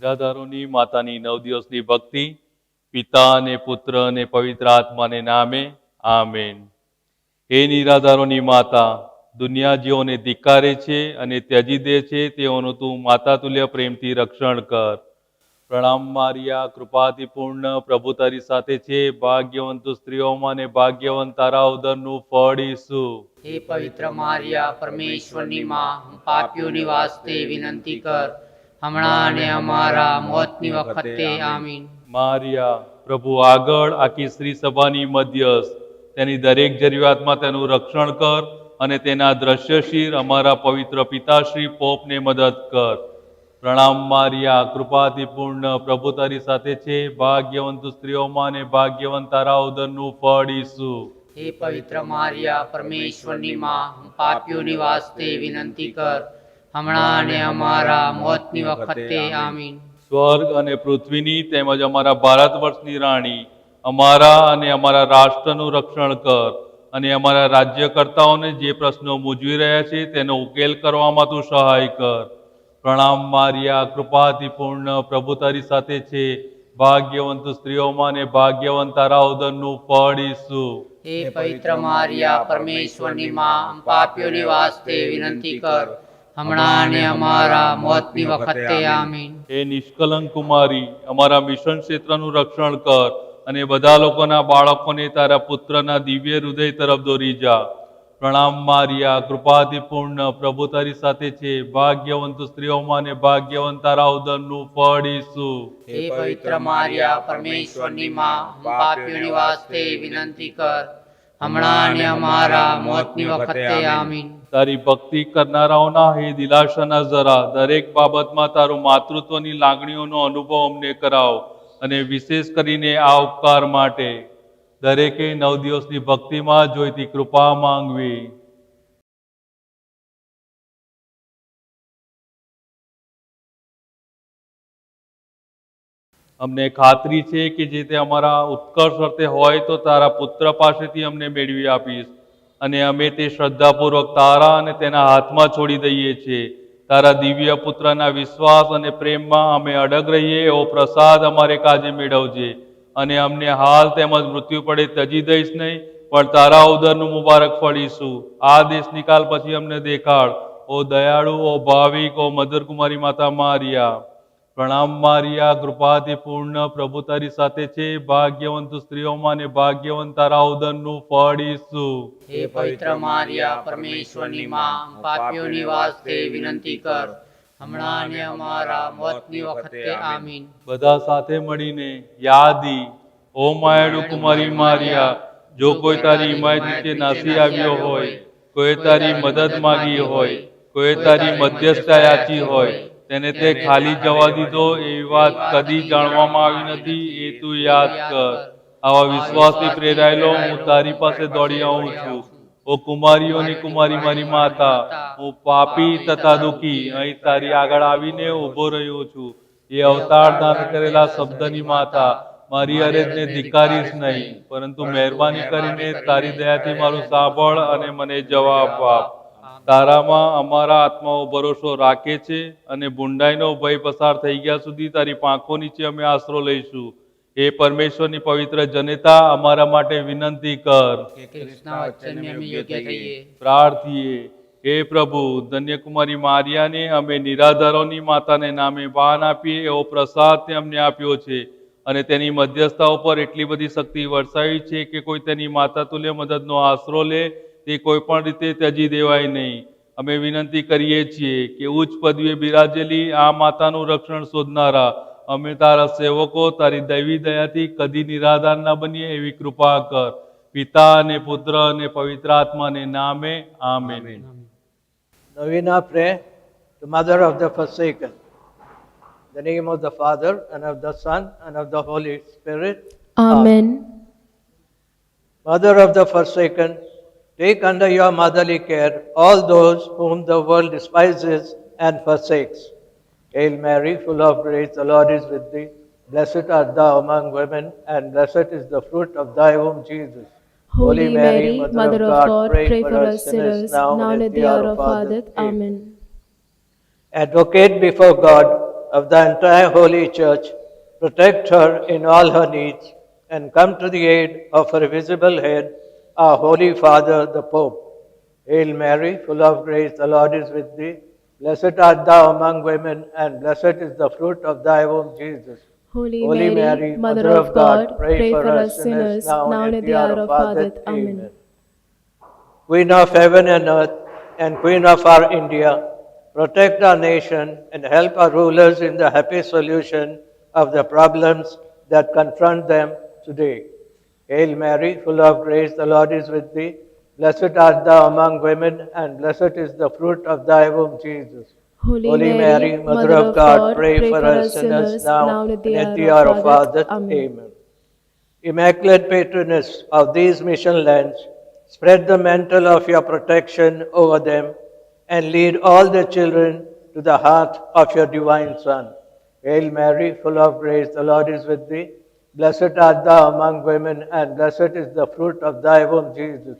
નિરાધારોની માતાની 9 દિવસની ભક્તિ. પિતા અને પુત્ર અને પવિત્ર આત્માને નામે. આમેન. હે નિરાધારોની માતા, દુનિયા જેઓને ધિક્કારે છે અને ત્યજી દે છે તેઓનું તું માતા તુલ્ય પ્રેમથી રક્ષણ કર. પ્રણામ મારિયા, કૃપાથી પૂર્ણ, પ્રભુ તારી સાથે છે. ભાગ્યવંત સ્ત્રીઓમાં ને ભાગ્યવંત તારા ઉદરનું ફળ ઈસુ. હે પવિત્ર મારિયા, પરમેશ્વરની માં, પાપીઓની વાસ્તે વિનંતી કર, હમણાં અને અમારા મોતની વખતે. આમીન. મારિયા, પ્રભુ આગળ આખી સ્ત્રી સભાની મધ્યસ્થ, તેની દરેક જરૂરિયાતમાં તેનું રક્ષણ કર અને તેના દ્રશ્યશીર અમારા પવિત્ર પિતાશ્રી પોપને મદદ કર. પ્રણામ મારિયા, કૃપાથી પૂર્ણ, પ્રભુ તારી સાથે છે. ભાગ્યવંત સ્ત્રીઓમાં ને ભાગ્યવંત તારા ઉદરનું ફળ ઈસુ. હે પવિત્ર મારિયા, પરમેશ્વરની માં, પાપીઓની વાસ્તે વિનંતી કર, હમણાં અને અમારા મોતની વખતે. આમીન. સ્વર્ગ અને પૃથ્વીની તેમજ અમારા ભારત વર્ષની રાણી, અમારા અને અમારા રાષ્ટ્રનું રક્ષણ કર અને અમારા રાજ્યકર્તાઓને જે પ્રશ્નો મૂંઝવી રહ્યા છે તેનો ઉકેલ કરવામાં તું સહાય કર. પ્રણામ મારિયા, કૃપાથી પૂર્ણ, પ્રભુ તારી સાથે છે. ભાગ્યવંત સ્ત્રીઓમાં ને ભાગ્યવંત તારા ઉદરનું ફળ ઈસુ. હે પવિત્ર મારિયા, પરમેશ્વરની માં, પાપીઓની વાસ્તે વિનંતી કર, હમણાં અને અમારા મોતની વખતે. આમીન. હે નિષ્કલંક કુમારી, અમારા મિશન ક્ષેત્રનું રક્ષણ કર અને બધા લોકોના બાળકોને તારા પુત્રના દિવ્ય હૃદય તરફ દોરી જા. પ્રણામ મારિયા, કૃપાથી પૂર્ણ, પ્રભુ તારી સાથે છે. ભાગ્યવંત સ્ત્રીઓમાં ને ભાગ્યવંત તારા ઉદરનું ફળ ઈસુ. હે પવિત્ર મારિયા, પરમેશ્વરની માં, પાપીઓની વાસ્તે વિનંતી કર, હમણાં અને અમારા મોતની વખતે. આમીન. તારી ભક્તિ કરનારાઓના હે દિલાસાના જરા, દરેક બાબતમાં તારું માતૃત્વની લાગણીઓનો અનુભવ અમને કરાવ અને વિશેષ કરીને આ ઉપકાર માટે દરેકે 9 દિવસની ભક્તિમાં જોઈતી કૃપા માંગવી. અમને ખાતરી છે કે જે તે અમારા ઉત્કર્ષ અર્થે હોય તો તારા પુત્ર પાસેથી અમને મેળવી આપીશ અને અમે તે શ્રદ્ધાપૂર્વક તારા અને તેના હાથમાં છોડી દઈએ છીએ. તારા દિવ્ય પુત્રના વિશ્વાસ અને પ્રેમમાં અમે અડગ રહીએ એવો પ્રસાદ અમારે કાજે મેળવજે અને અમને હાલ તેમજ મૃત્યુ પડે ત્યજી દઈશ નહીં, પણ તારા ઉદરનું મુબારક ફળીશું. આ દેશ નિકાલ પછી અમને દેખાડ, ઓ દયાળુ, ઓ ભાવિક, ઓ મધુર કુમારી માતા મારિયા. પ્રણામ મારિયા, કૃપાથી પૂર્ણ, પ્રભુ તારી સાથે છે. ભાગ્યવંત સ્ત્રીઓમાં ને ભાગ્યવંત તારા ઉદરનું ફળ ઈસુ. હે પવિત્ર મારિયા, પરમેશ્વરની માં, પાપીઓની વાસ્તે વિનંતી કર, હમણાં અને અમારા મોતની વખતે. આમીન. બધા સાથે મળીને યાદી. ઓ માયાળુ કુમારી મારિયા, જો કોઈ તારી હિમાયત નીચે નાસી આવ્યો હોય, કોઈ તારી મદદ માગી હોય, કોઈ તારી મધ્યસ્થતા યાચી હોય, તેને તે ખાલી જવા દીધો એવી વાત કદી જાણવામાં આવી નથી, એ તું યાદ કર. આવા વિશ્વાસથી પ્રેરાયેલો હું તારી પાસે દોડી આવું છું. ઓ કુમારીઓની કુમારી મારી માતા, હું પાપી તથા દુઃખી અહીં તારી આગળ આવીને ઊભો રહ્યો છું. એ અવતાર ધારણ કરેલા શબ્દની માતા, મારી અરજને ધિક્કારીશ નહીં, પરંતુ મહેરબાની કરીને તારી દયાથી મારું સાંભળ અને મને જવાબ આપ. તારામાં અમારા આત્માઓ ભરોસો રાખે છે અને બુંડાઈનો ભય પસાર થઈ ગયા સુધી તારી પાંખો નીચે અમે આશરો લઈશું. એ પરમેશ્વરની પવિત્ર જનતા, અમારા માટે વિનંતી કર. પ્રાર્થીએ. હે પ્રભુ, ધન્યકુમારી મારિયાને અમે નિરાધારોની માતાને નામે બાન આપીએ એવો પ્રસાદ તે અમને આપ્યો છે અને તેની મધ્યસ્થતા ઉપર એટલી બધી શક્તિ વરસાવી છે કે કોઈ તેની માતા તુલ્ય મદદનો આશરો લે તે કોઈ પણ રીતે ત્યજી દેવાય નહીં. અમે વિનંતી કરીએ છીએ કે ઉચ્ચ પદવીએ બિરાજેલી આ માતાનું રક્ષણ શોધનારા અમે તારા સેવકો તારી દૈવી દયાથી કદી નિરાધાર ના બનીએ એવી કૃપા કર. પિતા અને પુત્ર અને પવિત્ર આત્માને નામે. Amen. Novena prayer to Mother of the Forsaken. In the name of the Father, and of the Son, and of the Holy Spirit. Amen. Mother of the Forsaken, take under your motherly care all those whom the world despises and forsakes. Hail Mary, full of grace, the Lord is with thee. Blessed art thou among women, and blessed is the fruit of thy womb, Jesus. Holy Mary, Mother of God, pray for us sinners, now and at the hour of our death. Amen. Advocate before God of the entire Holy Church, protect her in all her needs, and come to the aid of her visible head, our Holy Father, the Pope. Hail Mary, full of grace, the Lord is with thee. Blessed art thou among women, and blessed is the fruit of thy womb, Jesus. Holy Mary, Mother of God, pray for us sinners, now and at the hour of our death. Amen. Queen of heaven and earth, and Queen of our India, protect our nation and help our rulers in the happy solution of the problems that confront them today. Hail Mary, full of grace, the Lord is with thee. Blessed art thou among women, and blessed is the fruit of thy womb, Jesus. Holy Mary, Mother of God, pray for us sinners, now and at the hour of our death. Amen. Immaculate Patroness of these mission lands, spread the mantle of your protection over them and lead all the children to the heart of your divine Son. Hail Mary, full of grace, the Lord is with thee. Blessed art thou among women, and blessed is the fruit of thy womb, Jesus.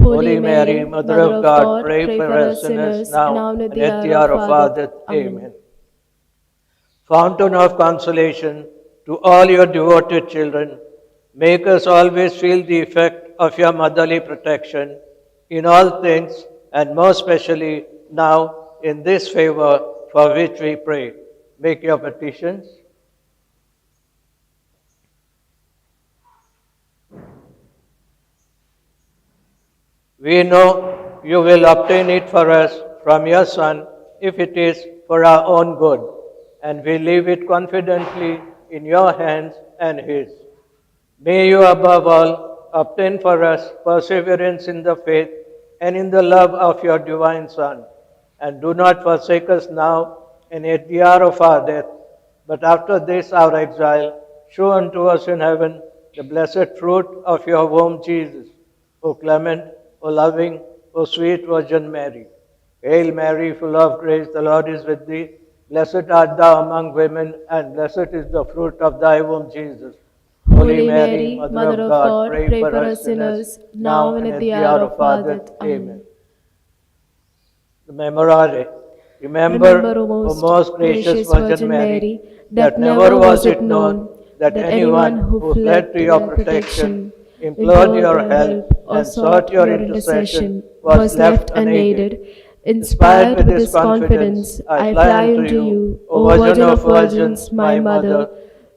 Holy Mary, Mother of God, pray for us sinners, now and at the hour of our death. Amen. Fountain of consolation to all your devoted children, make us always feel the effect of your motherly protection in all things, and most especially now in this favor for which we pray. Make your petitions. We know you will obtain it for us from your Son if it is for our own good, and we leave it confidently in your hands and His. May you above all obtain for us perseverance in the faith and in the love of your divine Son, and do not forsake us now and at the hour of our death, but after this our exile, show unto us in heaven the blessed fruit of your womb, Jesus. O clement, O loving, O sweet Virgin Mary. Hail Mary, full of grace, the Lord is with thee. Blessed art thou among women, and blessed is the fruit of thy womb, Jesus. Holy Mary, Mother of God, pray for us sinners, now and at the hour of our death. Amen. The Memorare. Remember, O most gracious Virgin Mary, that never was it known that anyone who fled to your protection, implored your help, and sought your intercession was left unaided. Inspired with this confidence, I fly unto you, O Virgin of Virgins, my Mother.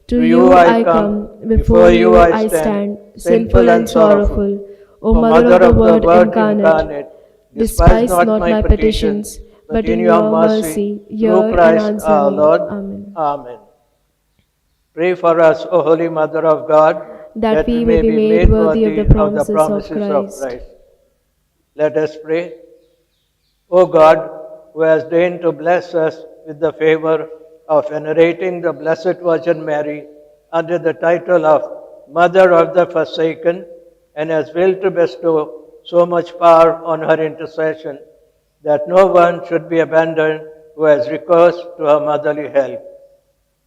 To you I come, before you I stand, sinful and sorrowful. O Mother of the Word incarnate, despise not my petitions, but in your mercy hear and answer our me. Lord. Amen. Amen. Pray for us, O Holy Mother of God, That we may be made worthy of the promises of Christ. Let us pray. O God, who has deigned to bless us with the favor of venerating the Blessed Virgin Mary under the title of Mother of the Forsaken, and has willed to bestow so much power on her intercession, that no one should be abandoned who has recourse to her motherly help.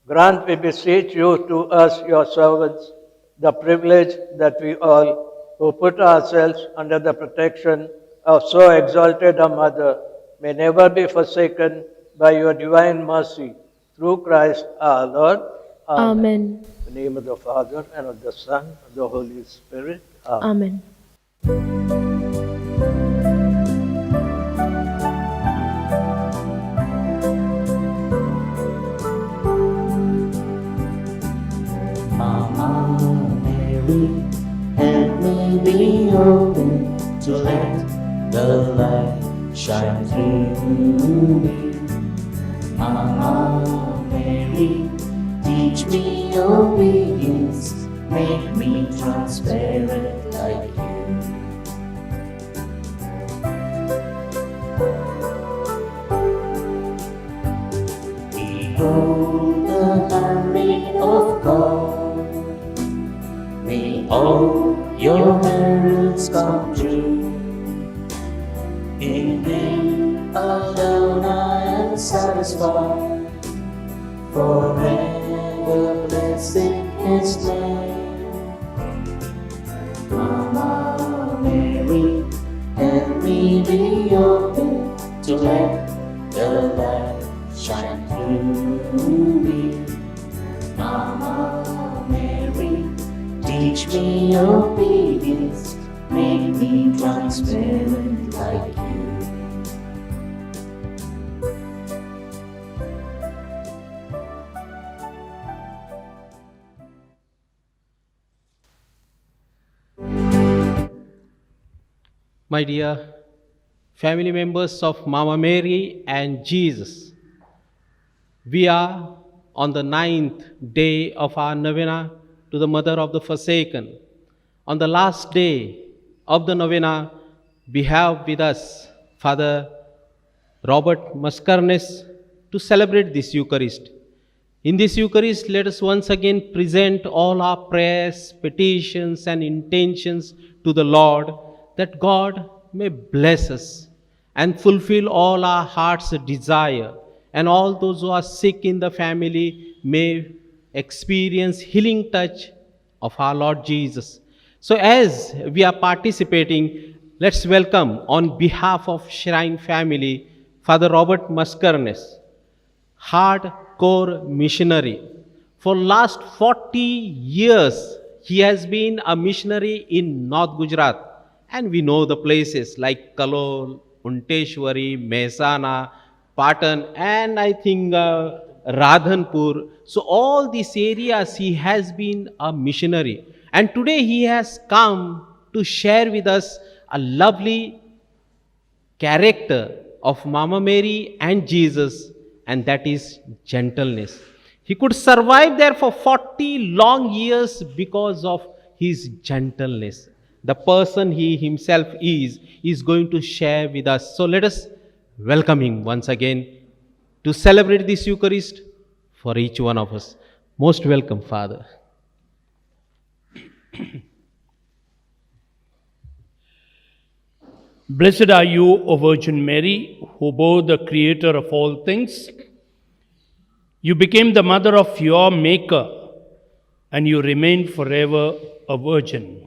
Grant, we beseech you, to us, your servants, the privilege that we all, who put ourselves under the protection of so exalted a mother, may never be forsaken by your divine mercy, through Christ our Lord. Amen. In the name of the Father, and of the Son, and of the Holy Spirit. Amen. Amen. Mama Mary, help me be open to let the light shine through me. Mama Mary, teach me obedience, make me transparent like you. Behold the handmaid of God, may all your heralds come true. In Thee alone I am satisfied, forever blessed His name. Mama Mary, help me be open to let the light shine through. Teach me obedience, make me transparent like you. My dear family members of Mama Mary and Jesus, we are on the 9th day of our novena to the Mother of the Forsaken. On the last day of the novena, we have with us Father Robert Mascarenhas to celebrate this Eucharist. In this Eucharist, let us once again present all our prayers, petitions, and intentions to the Lord, that God may bless us and fulfill all our heart's desire, and all those who are sick in the family may experience healing touch of our Lord Jesus. So as we are participating, let's welcome on behalf of Shrine family, Father Robert Mascarenhas, hardcore missionary. For last 40 years, he has been a missionary in North Gujarat. And we know the places like Kalol, Unteshwari, Mehsana, Patan, and I think Radhanpur. So all these areas he has been a missionary. And today he has come to share with us a lovely character of Mama Mary and Jesus, and that is gentleness. He could survive there for 40 long years because of his gentleness. The person he himself is going to share with us. So let us welcome him once again to celebrate this Eucharist for each one of us. Most welcome, Father. Blessed are you, O Virgin Mary, who bore the Creator of all things. You became the mother of your Maker, and you remained forever a virgin.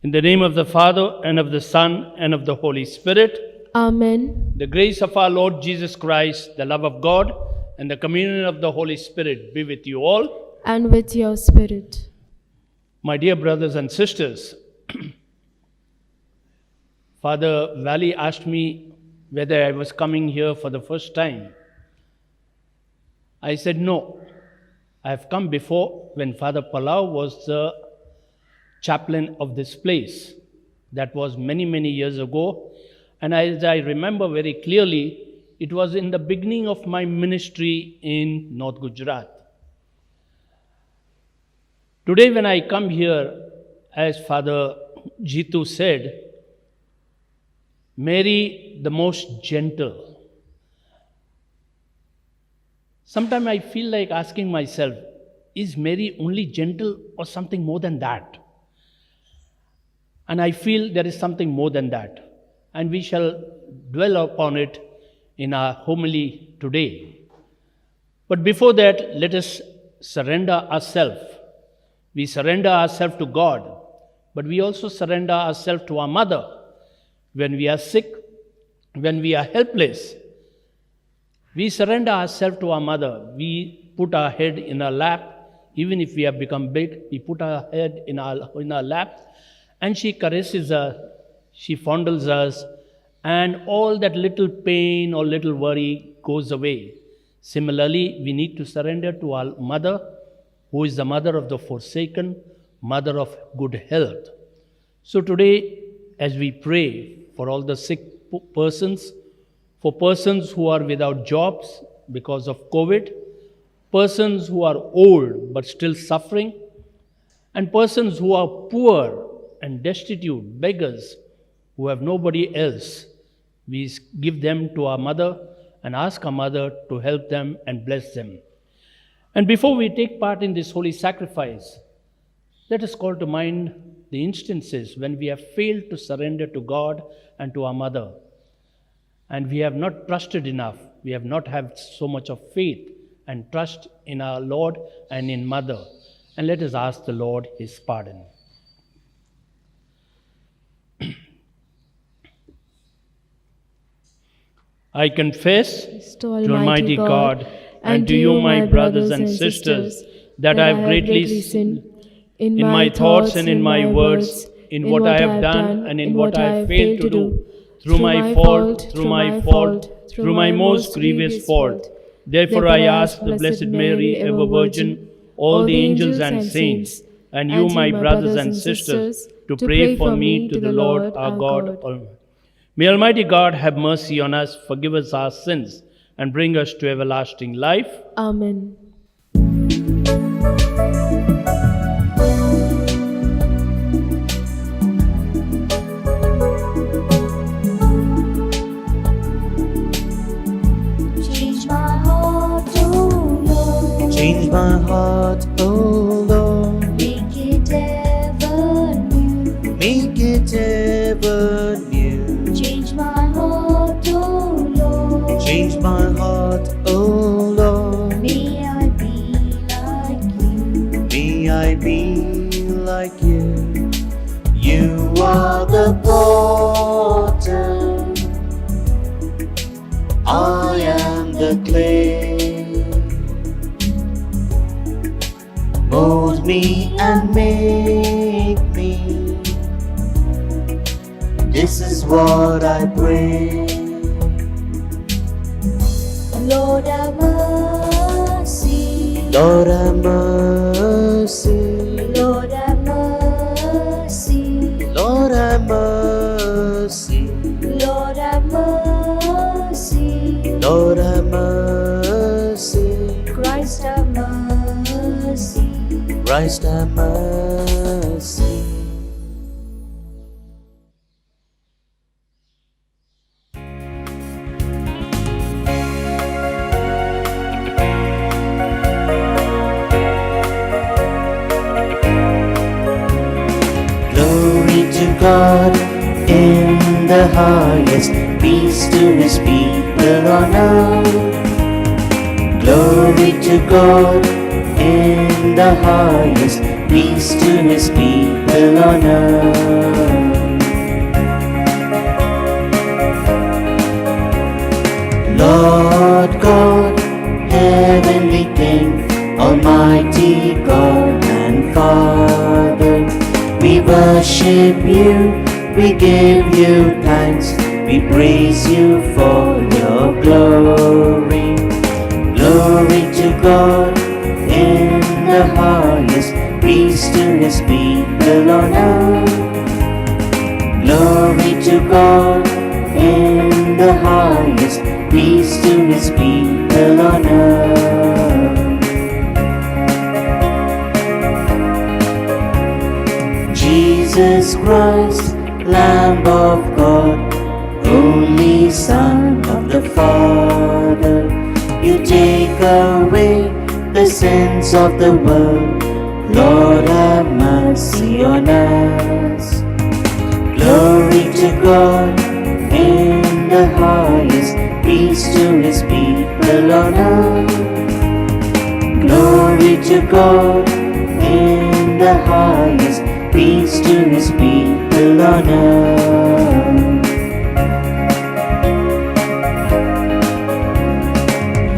In the name of the Father, and of the Son, and of the Holy Spirit. Amen. The grace of our Lord Jesus Christ, the love of God, and the communion of the Holy Spirit be with you all. And with your spirit. My dear brothers and sisters, Father Valley asked me whether I was coming here for the first time. I said no. I have come before when Father Palau was the chaplain of this place. That was many, many years ago. And as I remember very clearly, it was in the beginning of my ministry in North Gujarat. Today when I come here, as Father Jitu said, Mary the most gentle. Sometimes I feel like asking myself, is Mary only gentle or something more than that? And I feel there is something more than that. And we shall dwell upon it in our homily today. But before that, let us surrender ourselves. We surrender ourselves to God, but we also surrender ourselves to our mother. When we are sick, when we are helpless, we surrender ourselves to our mother. We put our head in our lap. Even if we have become big, we put our head in our lap, and she caresses us, she fondles us, and all that little pain or little worry goes away. Similarly, we need to surrender to our mother, who is the mother of the forsaken, mother of good health. So today, as we pray for all the sick persons, for persons who are without jobs because of COVID, persons who are old but still suffering, and persons who are poor and destitute, beggars, who have nobody else, we give them to our mother and ask our mother to help them and bless them. And before we take part in this holy sacrifice, let us call to mind the instances when we have failed to surrender to God and to our mother. And we have not trusted enough. We have not had so much of faith and trust in our Lord and in Mother. And let us ask the Lord His pardon. I confess To Almighty God and to you, my brothers and sisters, that I have greatly sinned in my thoughts and in my words, in what I have done and in what I have failed to do, through my fault, through my most grievous fault. Therefore I ask the Blessed Mary, ever Virgin, all the angels and saints, and you, my brothers and sisters, to pray for me to the Lord our God Almighty. May Almighty God have mercy on us, forgive us our sins, and bring us to everlasting life. Amen. Change my heart, oh Lord. Change my heart, oh Lord. Make it ever new. Make it ever new. Change my heart, oh Lord. Change my heart, oh Lord. May I be like you. May I be like you. You are the potter, I am the clay. Mold me and make me. This is what I pray. Lord have mercy. Lord have mercy. Lord have mercy. Lord have mercy. Lord have mercy. Lord have mercy. Christ have mercy. Christ have mercy. Glory to God in the highest, peace to his people on earth. Glory to God in the highest, peace to his people on earth. Lord God, heavenly King, Almighty God and Father, we worship you, we give you thanks, we praise you for your glory. Glory to God in the highest, peace to his people on earth. Glory to God in the highest, peace to his people on earth. Jesus Christ, Lamb of God, only Son of the Father, you take away the sins of the world. Lord, have mercy on us. Glory to God in the highest, peace to his people on earth. Glory to God in the highest, peace to his people on earth.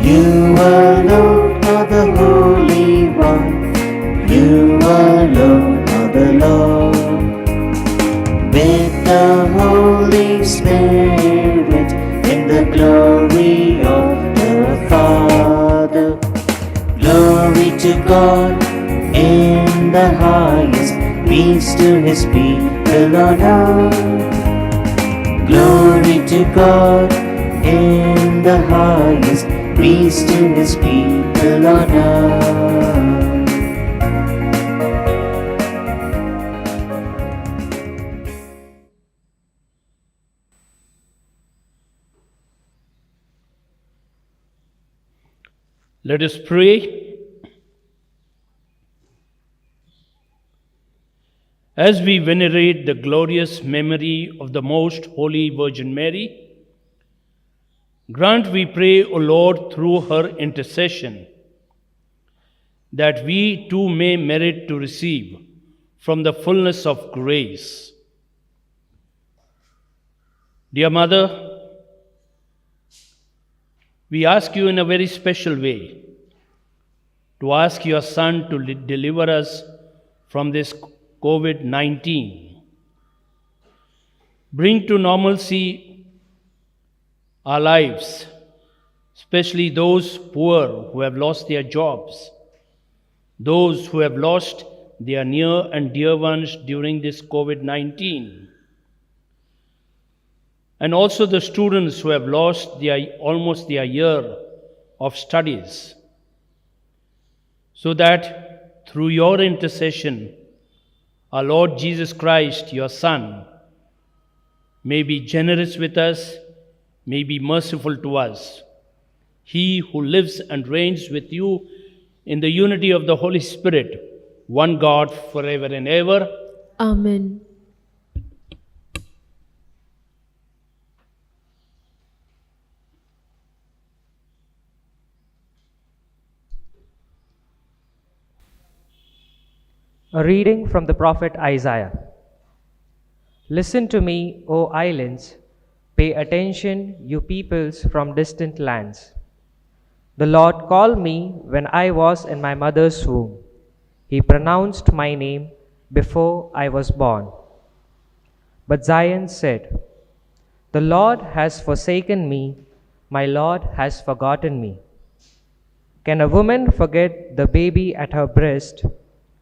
You alone are the Holy One, you alone are the Lord. With the Holy Spirit in the glory of the Father. Glory to God in the highest, peace to his people on earth. Glory to God in the highest, peace to his people on earth. Let us pray. As we venerate the glorious memory of the Most Holy Virgin Mary, grant, we pray, O Lord, through her intercession, that we too may merit to receive from the fullness of grace. Dear Mother, we ask you in a very special way to ask your Son to deliver us from this COVID 19. Bring to normalcy our lives, especially those poor who have lost their jobs, those who have lost their near and dear ones during this COVID 19, and also the students who have lost almost their year of studies, so that through your intercession, our Lord Jesus Christ, your Son, may be generous with us, may be merciful to us. He who lives and reigns with you in the unity of the Holy Spirit, one God, forever and ever. Amen. A reading from the prophet Isaiah. Listen to me, O islands. Pay attention, you peoples from distant lands. The Lord called me when I was in my mother's womb. He pronounced my name before I was born. But Zion said, the Lord has forsaken me, my Lord has forgotten me. Can a woman forget the baby at her breast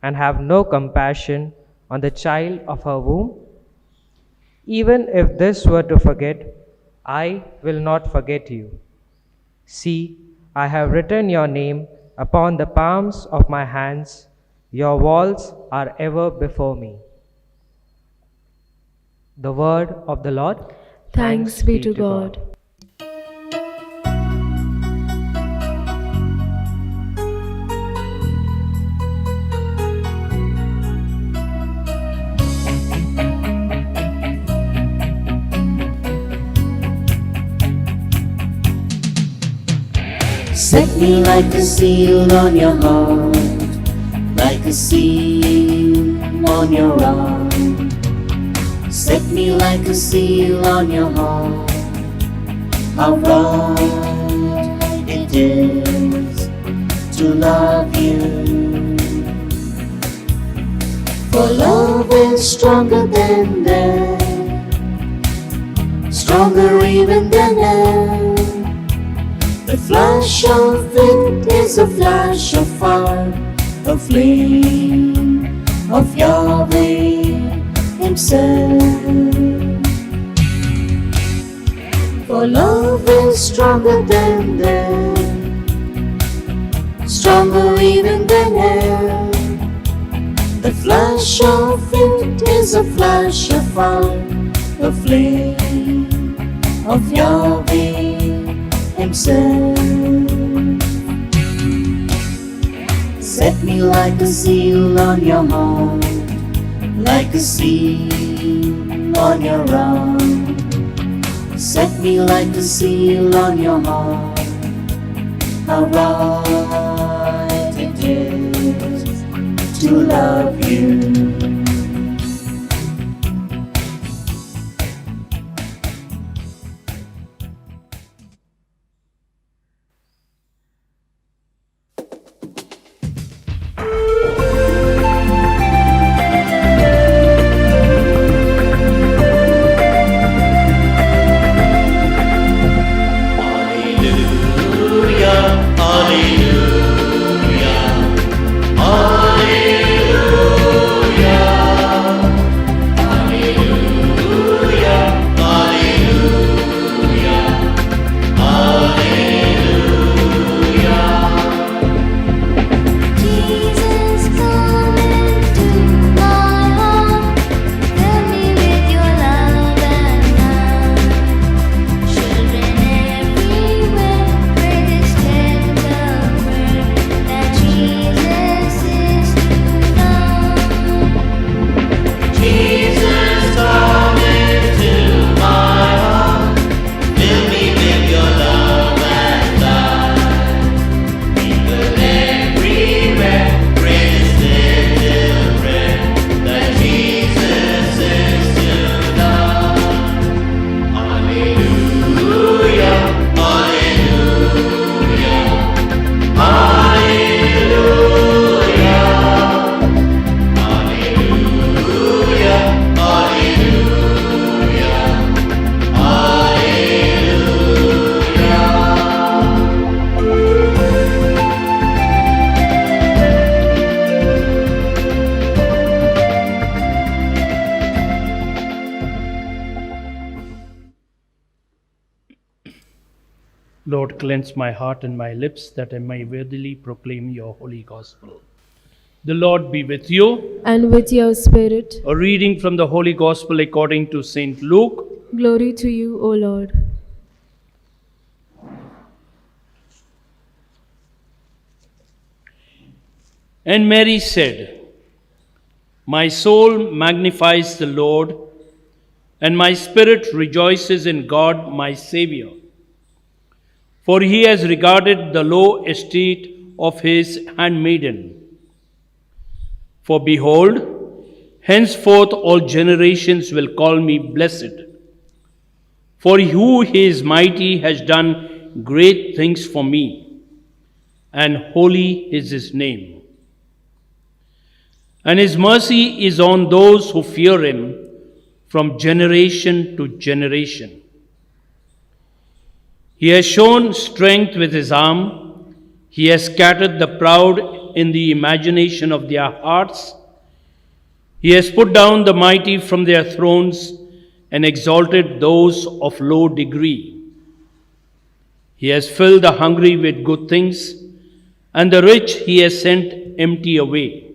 and have no compassion on the child of her womb? Even if this were to forget, I will not forget you. See, I have written your name upon the palms of my hands. Your walls are ever before me. The word of the Lord. Thanks be to God. Set me like a seal on your heart, like a seal on your arm. Set me like a seal on your heart. How right it is to love you. For love is stronger than death, stronger even than air. The flash of it is a flash of fire, a flame of Yahweh Himself. For love is stronger than death, stronger even than air. The flash of it is a flash of fire, a flame of Yahweh Himself. Set me like a seal on your heart, like a seal on your arm. Set me like a seal on your heart. How right it is to love you. Hallelujah, hallelujah. Lord, cleanse my heart and my lips that I may worthily proclaim your holy gospel. The Lord be with you. And with your spirit. A reading from the Holy Gospel according to St. Luke. Glory to you, O Lord. And Mary said, My soul magnifies the Lord, and my spirit rejoices in God my Saviour. For he has regarded the low estate of his handmaiden. For behold, henceforth all generations will call me blessed. For who is mighty has done great things for me, and holy is his name. And his mercy is on those who fear him from generation to generation. He has shown strength with his arm. He has scattered the proud in the imagination of their hearts. He has put down the mighty from their thrones and exalted those of low degree. He has filled the hungry with good things, and the rich he has sent empty away.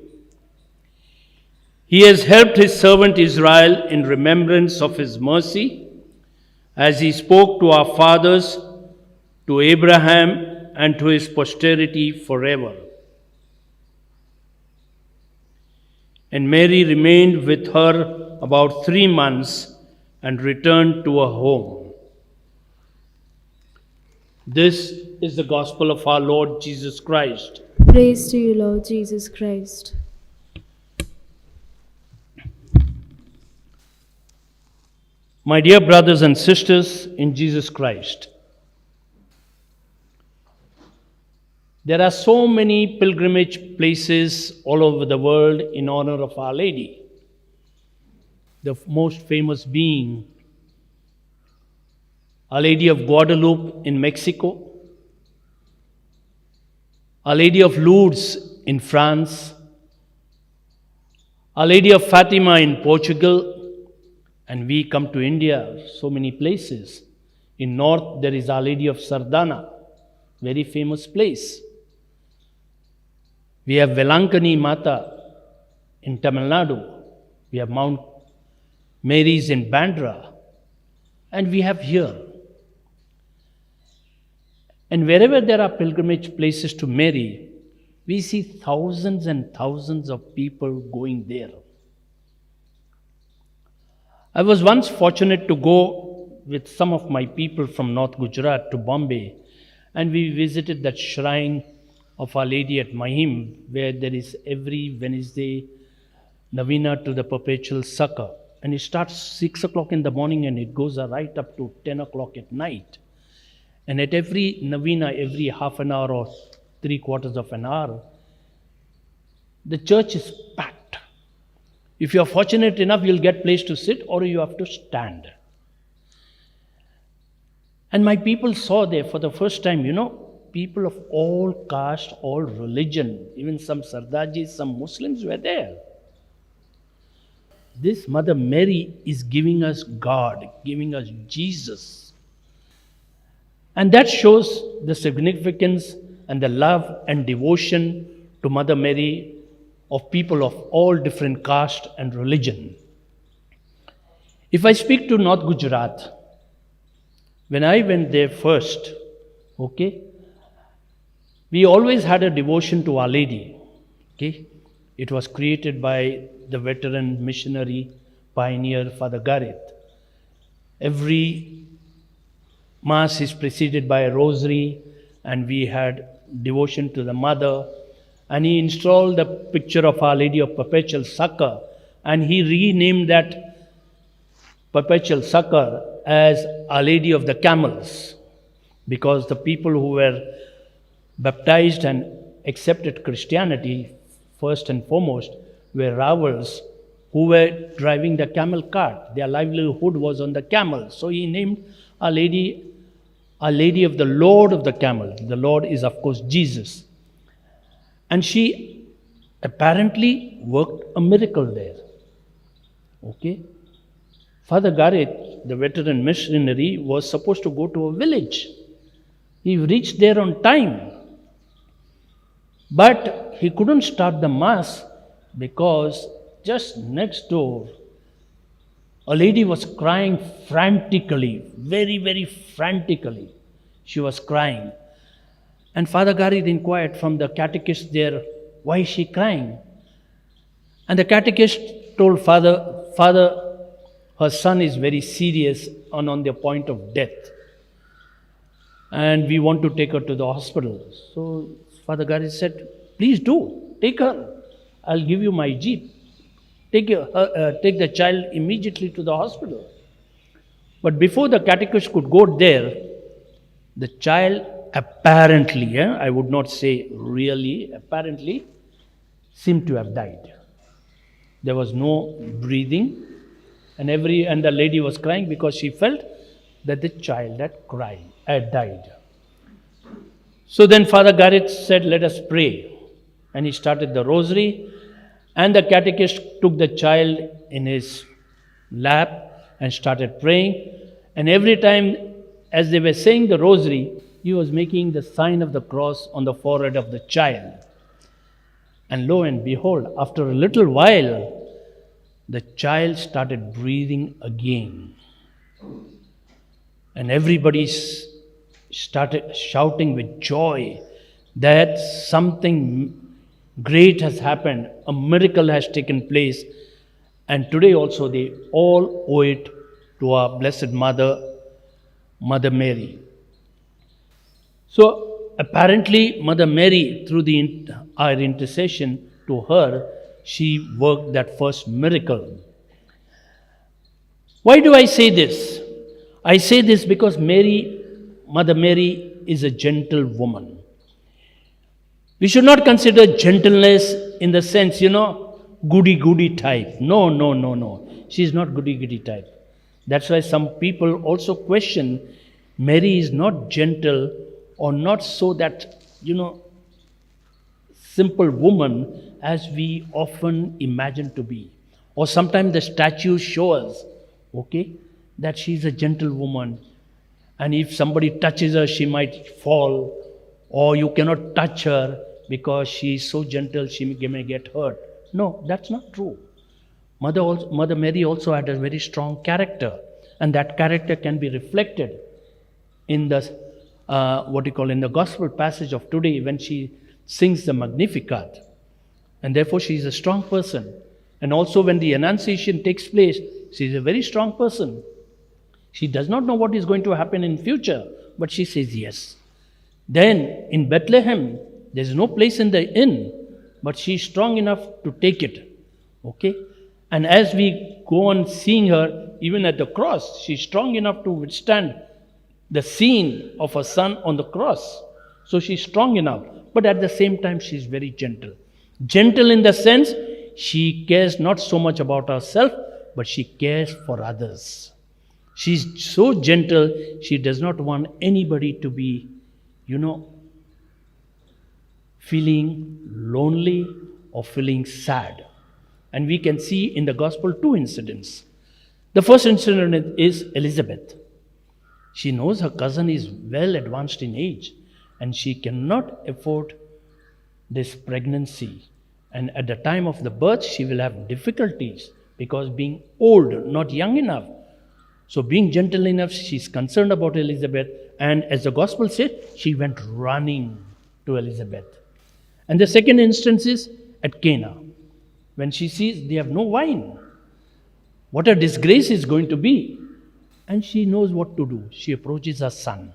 He has helped his servant Israel in remembrance of his mercy, as he spoke to our fathers, to Abraham, and to his posterity forever. And Mary remained with her about 3 months and returned to her home. This is the gospel of our Lord Jesus Christ. Praise to you, Lord Jesus Christ. My dear brothers and sisters in Jesus Christ, there are so many pilgrimage places all over the world in honor of Our Lady. The most famous being Our Lady of Guadalupe in Mexico, Our Lady of Lourdes in France, Our Lady of Fatima in Portugal, and we come to India, so many places. In north, there is Our Lady of Sardana, very famous place. We have Velankani Mata in Tamil Nadu. We have Mount Mary's in Bandra. And we have here. And wherever there are pilgrimage places to Mary, we see thousands and thousands of people going there. I was once fortunate to go with some of my people from North Gujarat to Bombay, and we visited that shrine of Our Lady at Mahim, where there is every Wednesday Novena to the Perpetual Succor. And it starts 6 o'clock in the morning and it goes right up to 10 o'clock at night. And at every Novena, every half an hour or 3/4 of an hour, the church is packed. If you are fortunate enough, you'll get place to sit or you have to stand. And my people saw there for the first time, people of all caste, all religion, even some Sardajis, some Muslims were there. This Mother Mary is giving us God, giving us Jesus. And that shows the significance and the love and devotion to Mother Mary of people of all different caste and religion. If I speak to North Gujarat, when I went there first, we always had a devotion to Our Lady. It was created by the veteran missionary pioneer Father Gareth. Every Mass is preceded by a rosary, and we had devotion to the Mother. And he installed the picture of Our Lady of Perpetual Succor, and he renamed that Perpetual Succor as Our Lady of the Camels, because the people who were baptized and accepted Christianity, first and foremost, were ravels who were driving the camel cart. Their livelihood was on the camel. So he named Our Lady of the Lord of the Camel. The Lord is, of course, Jesus. And she apparently worked a miracle there. Father Gareth, the veteran missionary, was supposed to go to a village He reached there on time. But he couldn't start the Mass because just next door, a lady was crying frantically, very, very frantically. She was crying. And Father Garid inquired from the catechist there, why is she crying? And the catechist told Father, her son is very serious and on the point of death. And we want to take her to the hospital. So Father Garid said, please do, take her. I'll give you my jeep. Take the child immediately to the hospital. But before the catechist could go there, the child apparently, I would not say really, apparently, seemed to have died. There was no breathing, and the lady was crying because she felt that the child had died. So then Father Garid said, let us pray. And he started the rosary, and the catechist took the child in his lap and started praying. And every time as they were saying the rosary, he was making the sign of the cross on the forehead of the child. And lo and behold, after a little while, the child started breathing again. And everybody started shouting with joy that something great has happened, a miracle has taken place. And today also they all owe it to our Blessed Mother, Mother Mary. So apparently Mother Mary, through our intercession to her, she worked that first miracle. Why do I say this? I say this because Mother Mary is a gentle woman. We should not consider gentleness in the sense, goody-goody type. No. She is not goody-goody type. That's why some people also question Mary is not gentle or not so that, simple woman as we often imagine to be. Or sometimes the statues show us, that she's a gentle woman. And if somebody touches her, she might fall. Or you cannot touch her because she is so gentle, she may get hurt. No, that's not true. Mother Mary also had a very strong character. And that character can be reflected in the in the gospel passage of today when she sings the Magnificat. And therefore she is a strong person. And also when the Annunciation takes place, she is a very strong person. She does not know what is going to happen in future, but she says yes. Then in Bethlehem, there is no place in the inn, but she is strong enough to take it. And as we go on seeing her, even at the cross, she is strong enough to withstand the scene of her son on the cross. So she is strong enough. But at the same time, she is very gentle. Gentle in the sense, she cares not so much about herself, but she cares for others. She is so gentle, she does not want anybody to be, feeling lonely or feeling sad. And we can see in the gospel two incidents. The first incident is Elizabeth. She knows her cousin is well advanced in age and she cannot afford this pregnancy. And at the time of the birth, she will have difficulties because being old, not young enough. So being gentle enough, she's concerned about Elizabeth. And as the gospel says, she went running to Elizabeth. And the second instance is at Cana, when she sees they have no wine. What a disgrace is going to be. And she knows what to do. She approaches her son.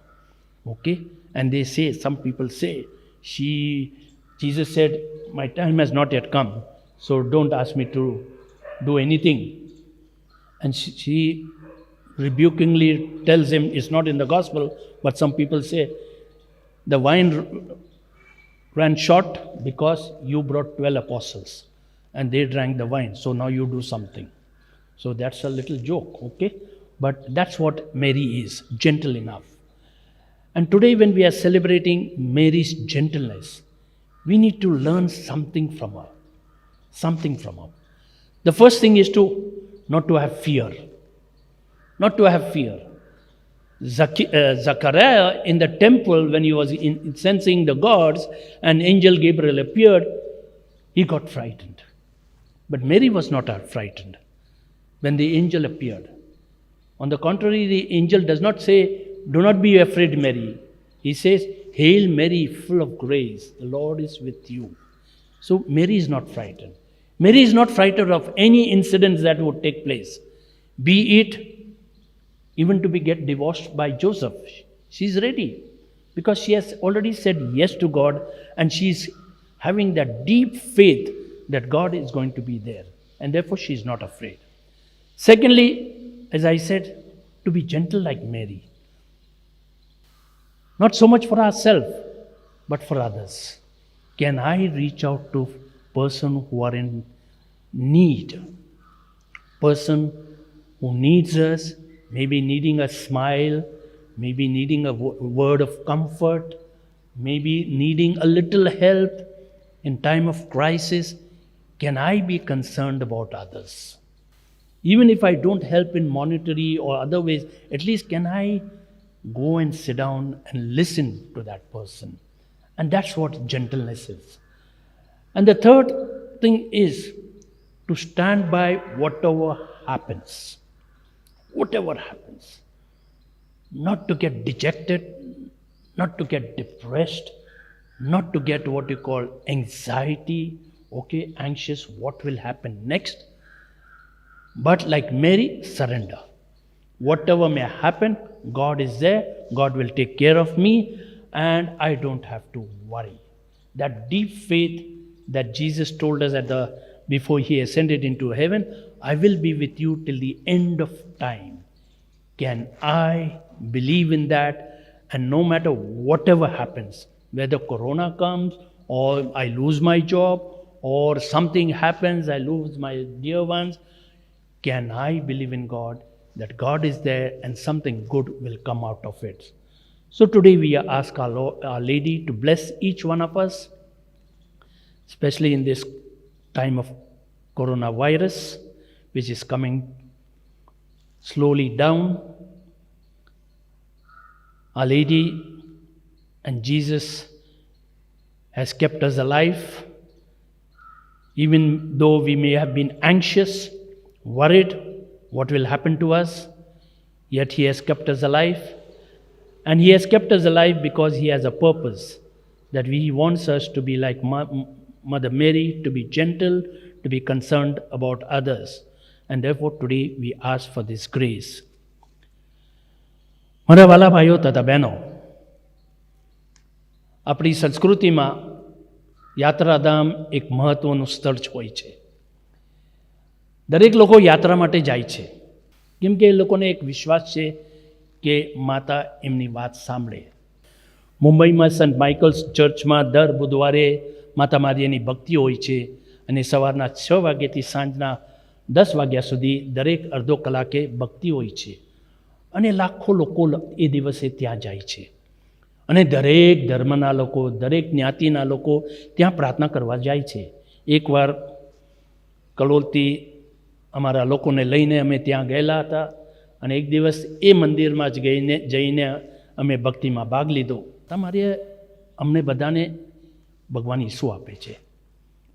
And they say, some people say, Jesus said, my time has not yet come, so don't ask me to do anything. And she rebukingly tells him, it's not in the gospel, but some people say, the wine ran short because you brought 12 apostles and they drank the wine, so now you do something. So that's a little joke, But that's what Mary is, gentle enough. And today when we are celebrating Mary's gentleness, we need to learn something from her. The first thing is not to have fear. Not to have fear. Zachariah in the temple, when he was incensing the gods, and angel Gabriel appeared, he got frightened. But Mary was not frightened when the angel appeared. On the contrary, the angel does not say, "Do not be afraid, Mary." He says, "Hail Mary, full of grace, the Lord is with you." So Mary is not frightened. Mary is not frightened of any incidents that would take place, be it even to be get divorced by Joseph. She's ready because she has already said yes to God, and she's having that deep faith that God is going to be there, and therefore she is not afraid. Secondly, as I said, to be gentle like Mary. Not so much for ourselves, but for others. Can I reach out to person who are in need? Person who needs us, maybe needing a smile, maybe needing a word of comfort, maybe needing a little help in time of crisis. Can I be concerned about others? Even if I don't help in monetary or other ways, at least can I go and sit down and listen to that person? And that's what gentleness is. And the third thing is to stand by whatever happens. Whatever happens. Not to get dejected, not to get depressed, not to get what you call anxiety, anxious, what will happen next. But like Mary, surrender. Whatever may happen, God is there, God will take care of me, and I don't have to worry. That deep faith that Jesus told us before he ascended into heaven, I will be with you till the end of time. Can I believe in that? And no matter whatever happens, whether corona comes, or I lose my job, or something happens, I lose my dear ones, can I believe in God, that God is there and something good will come out of it? So today we ask our Lady to bless each one of us, especially in this time of coronavirus, which is coming slowly down. Our Lady and Jesus has kept us alive, even though we may have been anxious, worried what will happen to us, yet he has kept us alive. And he has kept us alive because he has a purpose, that he wants us to be like Mother Mary, to be gentle, to be concerned about others. And therefore today we ask for this grace. મારા વાલા ભાઈઓ તથા બહેનો, આપણી સંસ્કૃતિમાં યાત્રાધામ એક મહત્વનું સ્થળ હોય છે. દરેક લોકો યાત્રા માટે જાય છે, કેમ કે એ લોકોને એક વિશ્વાસ છે કે માતા એમની વાત સાંભળે. મુંબઈમાં સેન્ટ માઇકલ્સ ચર્ચમાં દર બુધવારે માતા મારિયાની ભક્તિ હોય છે, અને સવારના 6 વાગ્યાથી સાંજના 10 વાગ્યા સુધી દરેક અડધો કલાકે ભક્તિ હોય છે. અને લાખો લોકો એ દિવસે ત્યાં જાય છે, અને દરેક ધર્મના લોકો, દરેક જ્ઞાતિના લોકો ત્યાં પ્રાર્થના કરવા જાય છે. એકવાર કલોલથી અમારા લોકોને લઈને અમે ત્યાં ગયેલા હતા, અને એક દિવસ એ મંદિરમાં જ જઈને અમે ભક્તિમાં ભાગ લીધો. તમારે અમને બધાને ભગવાન ઈસુ આપે છે,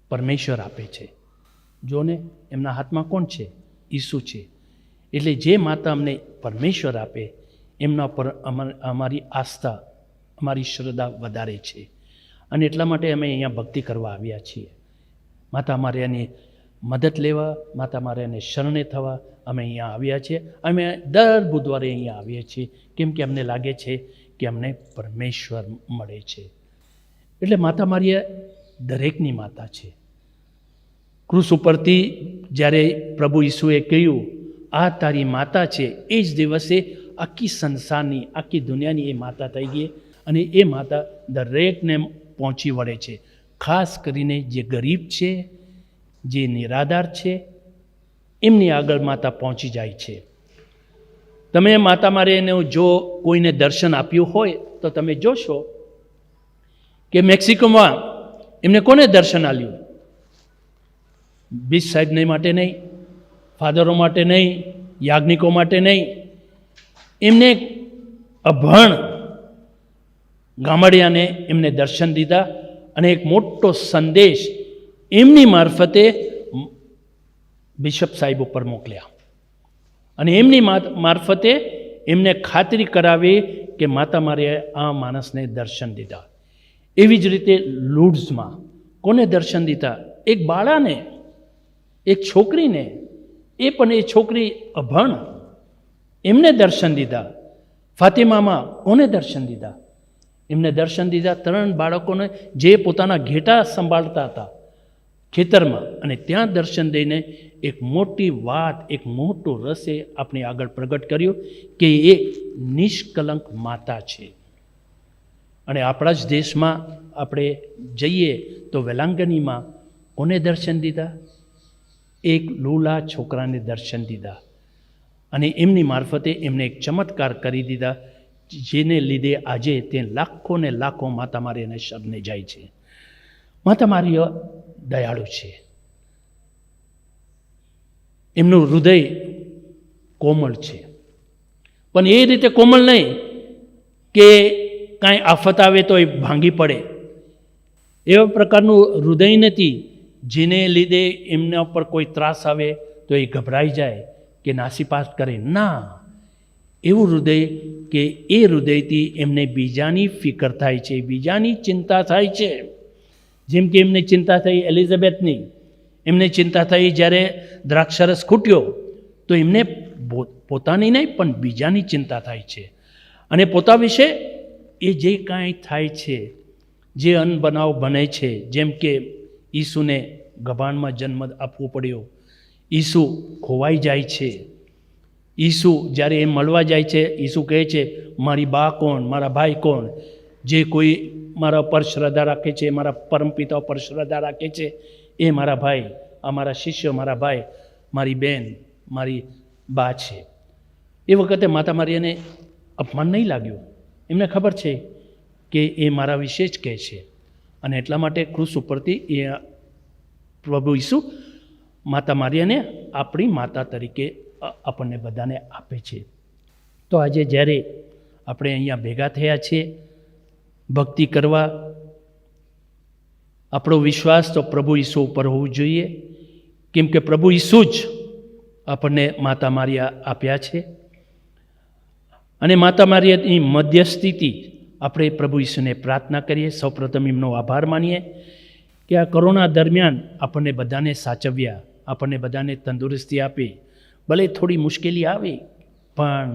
પરમેશ્વર આપે છે. જોને એમના હાથમાં કોણ છે? ઈસુ છે. એટલે જે માતા અમને પરમેશ્વર આપે એમના પર અમારી આસ્થા, અમારી શ્રદ્ધા વધારે છે, અને એટલા માટે અમે અહીંયા ભક્તિ કરવા આવ્યા છીએ. માતા મારિયાની મદદ લેવા, માતા મારિયાને શરણે થવા અમે અહીંયા આવ્યા છીએ. અમે દર બુધવારે અહીંયા આવીએ છીએ, કેમ કે અમને લાગે છે કે અમને પરમેશ્વર મળે છે. એટલે માતા મારિયા દરેકની માતા છે. ક્રૂસ ઉપરથી જ્યારે પ્રભુ ઈસુએ કહ્યું આ તારી માતા છે, એ જ દિવસે આખી સંસારની, આખી દુનિયાની એ માતા થઈ ગઈ, અને એ માતા દરેકને પહોંચી વળે છે. ખાસ કરીને જે ગરીબ છે, જે નિરાધાર છે, એમની આગળ માતા પહોંચી જાય છે. તમે માતા મારીને જો કોઈને દર્શન આપ્યું હોય તો તમે જોશો કે મેક્સિકોમાં એમને કોને દર્શન આપ્યું? બીચ સાહેબને માટે નહીં, ફાધરો માટે નહીં, યાજ્ઞિકો માટે નહીં, એમને અભણ ગામડિયાને એમને દર્શન દીધા અને એક મોટો સંદેશ એમની મારફતે બિશપ સાહેબ ઉપર મોકલ્યા અને એમની મારફતે એમને ખાતરી કરાવી કે માતા મારીએ આ માણસને દર્શન દીધા. એવી જ રીતે લુડ્સમાં કોને દર્શન દીધા? એક બાળાને, એક છોકરીને, એ પણ એ છોકરી અભણ, એમને દર્શન દીધા. ફાતિમામાં કોને દર્શન દીધા? એમને દર્શન દીધા 3 બાળકોને જે પોતાના ઘેટા સંભાળતા હતા ખેતરમાં, અને ત્યાં દર્શન દઈને એક મોટી વાત, એક મોટું રસે આપણી આગળ પ્રગટ કર્યું કે એ નિષ્કલંક માતા છે. અને આપણા જ દેશમાં આપણે જઈએ તો વેલાંગણીમાં કોને દર્શન દીધા? એક લૂલા છોકરાને દર્શન દીધા અને એમની મારફતે એમને એક ચમત્કાર કરી દીધા, જેને લીધે આજે તે લાખો ને લાખો માતા મારીને શરણે જાય છે. માતા મારી દયાળુ છે, એમનું હૃદય કોમળ છે, પણ એ રીતે કોમળ નહીં કે કાંઈ આફત આવે તો એ ભાંગી પડે, એવા પ્રકારનું હૃદય નથી જેને લીધે એમના ઉપર કોઈ ત્રાસ આવે તો એ ગભરાઈ જાય કે નાસીપાસ કરે. ના, એવું હૃદય કે એ હૃદયથી એમને બીજાની ફિકર થાય છે, બીજાની ચિંતા થાય છે. જેમ કે એમને ચિંતા થઈ એલિઝાબેથની, એમને ચિંતા થઈ જ્યારે દ્રાક્ષરસ ખૂટ્યો તો એમને પોતાની નહીં પણ બીજાની ચિંતા થાય છે. અને પોતા વિશે એ જે કાંઈ થાય છે, જે અનબનાવ બને છે, જેમ કે ઈસુને ગભાણમાં જન્મ આપવો પડ્યો, ઈસુ ખોવાઈ જાય છે, ઈસુ જ્યારે એ મળવા જાય છે, ઈસુ કહે છે મારી બા કોણ, મારા ભાઈ કોણ? જે કોઈ મારા પર શ્રદ્ધા રાખે છે, મારા પરમપિતા પર શ્રદ્ધા રાખે છે, એ મારા ભાઈ, આ મારા શિષ્ય, મારા ભાઈ, મારી બેન, મારી બા છે. એ વખતે માતા મારીને અપમાન નહીં લાગ્યું, એમને ખબર છે કે એ મારા વિશે જ કહે છે. અને એટલા માટે ક્રૂસ ઉપરથી એ પ્રભુ ઈસુ માતા મારીને આપણી માતા તરીકે આપણને બધાને આપે છે. તો આજે જ્યારે આપણે અહીંયા ભેગા થયા છીએ ભક્તિ કરવા, આપણો વિશ્વાસ તો પ્રભુ ઈસુ ઉપર હોવું જોઈએ, કેમ કે પ્રભુ ઈસુ જ આપણને માતા મારિયા આપ્યા છે. અને માતા મારિયાની મધ્યસ્થિતિ આપણે પ્રભુ ઈસુને પ્રાર્થના કરીએ. સૌપ્રથમ એમનો આભાર માનીએ કે આ કોરોના દરમિયાન આપણને બધાને સાચવ્યા, આપણને બધાને તંદુરસ્તી આપી. ભલે થોડી મુશ્કેલી આવી પણ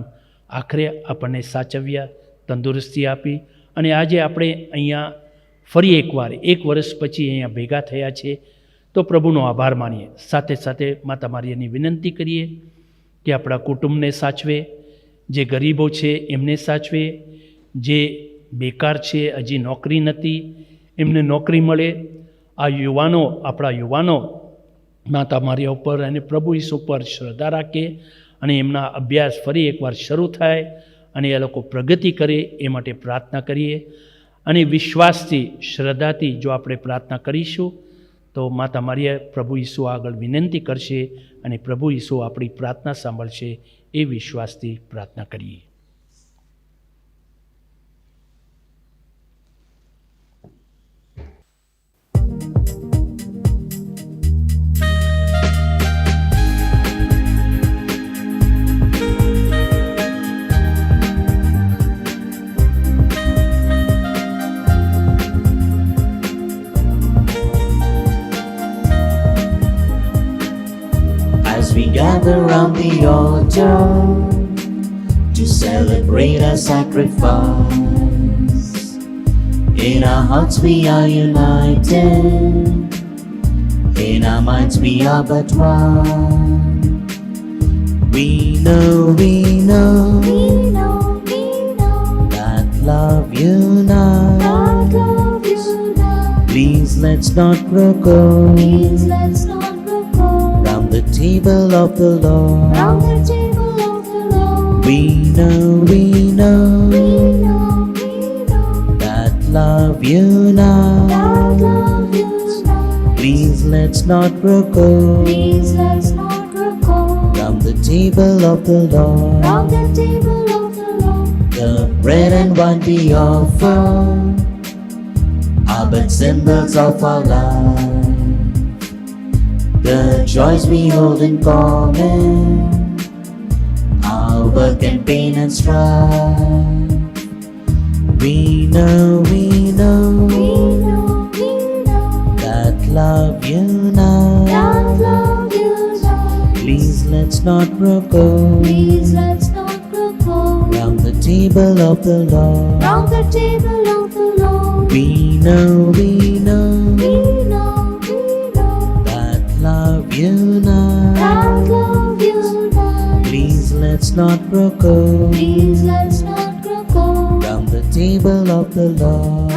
આખરે આપણને સાચવ્યા, તંદુરસ્તી આપી. અને આજે આપણે અહીંયા ફરી એકવાર 1 વર્ષ પછી અહીંયા ભેગા થયા છે, તો પ્રભુનો આભાર માનીએ. સાથે સાથે માતા મારીયાની વિનંતી કરીએ કે આપણા કુટુંબને સાચવે, જે ગરીબો છે એમને સાચવે, જે બેકાર છે, હજી નોકરી નથી, એમને નોકરી મળે. આ યુવાનો, આપણા યુવાનો માતા મારીયા ઉપર અને પ્રભુ ઈસુ પર શ્રદ્ધા રાખે અને એમના અભ્યાસ ફરી એકવાર શરૂ થાય અને એ લોકો પ્રગતિ કરે, એ માટે પ્રાર્થના કરીએ. અને વિશ્વાસથી, શ્રદ્ધાથી જો આપણે પ્રાર્થના કરીશું તો માતા મારીયા પ્રભુ ઈસુ આગળ વિનંતી કરશે અને પ્રભુ ઈસુ આપણી પ્રાર્થના સાંભળશે, એ વિશ્વાસથી પ્રાર્થના કરીએ. As we gather round the altar to celebrate our sacrifice, in our hearts we are united, in our minds we are but one. We know that love unites. Please let's not grow cold round the table of the Lord. We know that love unites. Please let's not grow cold round the table of the Lord. The bread and wine we offer are but symbols of our life. The joys we hold in common, our work and pain and strife. We know that love unites. Please let's not grow cold round the table of the Lord. We know that love unites. Please let's not grow cold round the table of the Lord.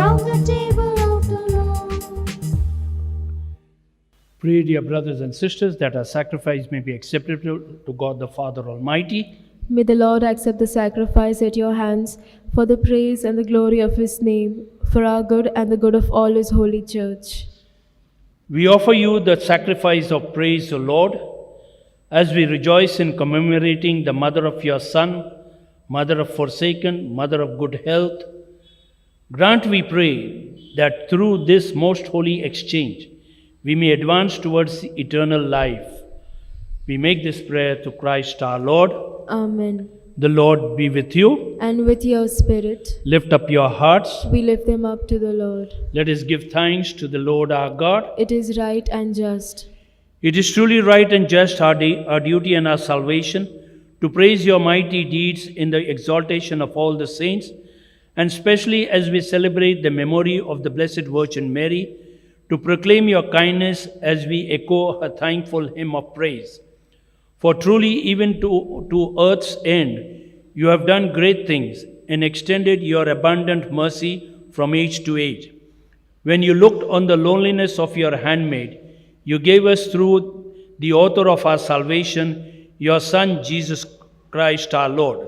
Pray, dear brothers and sisters, that our sacrifice may be acceptable to God the Father Almighty. May the Lord accept the sacrifice at your hands for the praise and the glory of his name, for our good and the good of all his holy church. We offer you the sacrifice of praise, O Lord, as we rejoice in commemorating the mother of your Son, mother of forsaken, mother of good health. Grant, we pray, that through this most holy exchange, we may advance towards eternal life. We make this prayer to Christ our Lord. Amen. The Lord be with you. And with your spirit, Lift up your hearts. we lift them up to the Lord. Let us give thanks to the Lord our God. It is right and just. It is truly right and just, our duty and our salvation, to praise your mighty deeds in the exaltation of all the saints, and especially as we celebrate the memory of the Blessed Virgin Mary, to proclaim your kindness as we echo her thankful hymn of praise. For truly, even to earth's end, you have done great things and extended your abundant mercy from age to age. When you looked on the loneliness of your handmaid, you gave us through the author of our salvation, your Son, Jesus Christ our Lord.